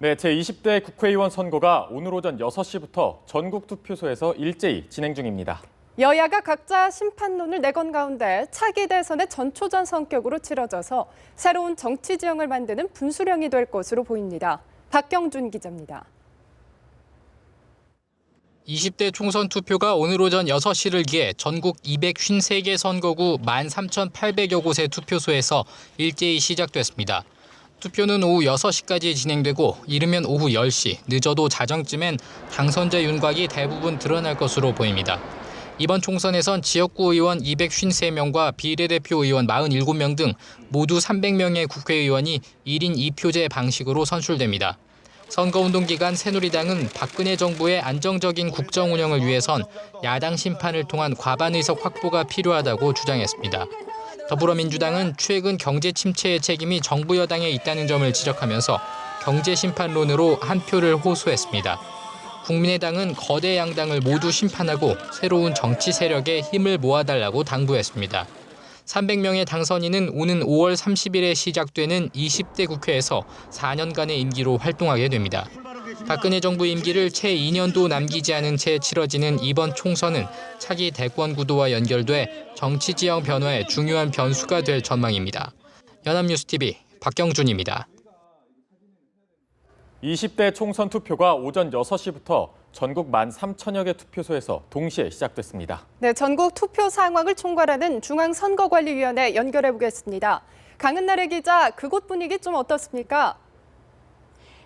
네, 제20대 국회의원 선거가 오늘 오전 6시부터 전국 투표소에서 일제히 진행 중입니다. 여야가 각자 심판론을 내건 가운데 차기 대선의 전초전 성격으로 치러져서 새로운 정치 지형을 만드는 분수령이 될 것으로 보입니다. 박경준 기자입니다. 20대 총선 투표가 오늘 오전 6시를 기해 전국 253개 선거구 13,800여 곳의 투표소에서 일제히 시작됐습니다. 투표는 오후 6시까지 진행되고 이르면 오후 10시, 늦어도 자정쯤엔 당선자 윤곽이 대부분 드러날 것으로 보입니다. 이번 총선에선 지역구 의원 253명과 비례대표 의원 47명 등 모두 300명의 국회의원이 1인 2표제 방식으로 선출됩니다. 선거운동 기간 새누리당은 박근혜 정부의 안정적인 국정 운영을 위해선 야당 심판을 통한 과반 의석 확보가 필요하다고 주장했습니다. 더불어민주당은 최근 경제 침체의 책임이 정부 여당에 있다는 점을 지적하면서 경제 심판론으로 한 표를 호소했습니다. 국민의당은 거대 양당을 모두 심판하고 새로운 정치 세력에 힘을 모아달라고 당부했습니다. 300명의 당선인은 오는 5월 30일에 시작되는 20대 국회에서 4년간의 임기로 활동하게 됩니다. 박근혜 정부 임기를 채 2년도 남기지 않은 채 치러지는 이번 총선은 차기 대권 구도와 연결돼 정치 지형 변화에 중요한 변수가 될 전망입니다. 연합뉴스TV 박경준입니다. 20대 총선 투표가 오전 6시부터 전국 13,000여 개 투표소에서 동시에 시작됐습니다. 네, 전국 투표 상황을 총괄하는 중앙선거관리위원회 연결해 보겠습니다. 강은나래 기자, 그곳 분위기 좀 어떻습니까?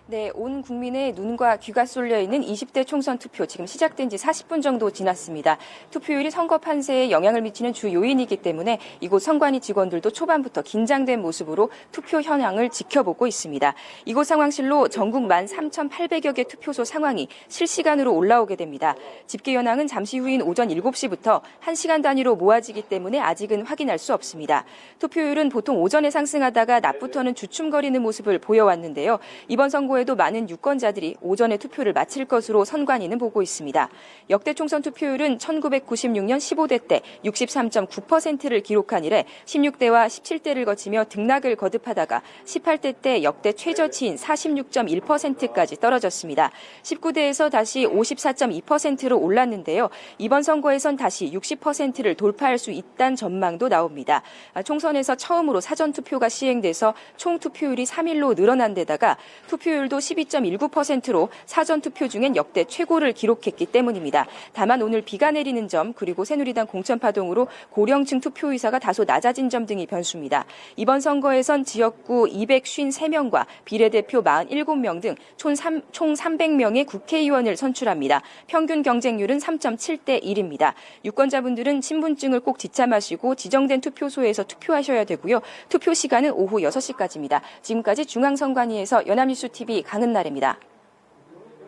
네, 온 국민의 눈과 귀가 쏠려 있는 20대 총선 투표 지금 시작된 지 40분 정도 지났습니다. 투표율이 선거 판세에 영향을 미치는 주 요인이기 때문에 이곳 선관위 직원들도 초반부터 긴장된 모습으로 투표 현황을 지켜보고 있습니다. 이곳 상황실로 전국 13,800여 개 투표소 상황이 실시간으로 올라오게 됩니다. 집계 현황은 잠시 후인 오전 7시부터 1시간 단위로 모아지기 때문에 아직은 확인할 수 없습니다. 투표율은 보통 오전에 상승하다가 낮부터는 주춤거리는 모습을 보여왔는데요. 이번 선거 에도 많은 유권자들이 오전에 투표를 마칠 것으로 선관위는 보고 있습니다. 역대 총선 투표율은 1996년 15대 때 63.9%를 기록한 이래 16대와 17대를 거치며 등락을 거듭하다가 18대 때 역대 최저치인 46.1%까지 떨어졌습니다. 19대에서 다시 54.2%로 올랐는데요. 이번 선거에선 다시 60%를 돌파할 수 있다는 전망도 나옵니다. 총선에서 처음으로 사전투표가 시행돼서 총 투표율이 3일로 늘어난 데다가 투표율도 12.19%로 사전투표 중엔 역대 최고를 기록했기 때문입니다. 다만 오늘 비가 내리는 점 그리고 새누리당 공천파동으로 고령층 투표 의사가 다소 낮아진 점 등이 변수입니다. 이번 선거에선 지역구 253명과 비례대표 47명 등 총 300명의 국회의원을 선출합니다. 평균 경쟁률은 3.7대 1입니다. 유권자분들은 신분증을 꼭 지참하시고 지정된 투표소에서 투표하셔야 되고요. 투표 시간은 오후 6시까지입니다. 지금까지 중앙선관위에서 연합뉴스TV 강은나래입니다.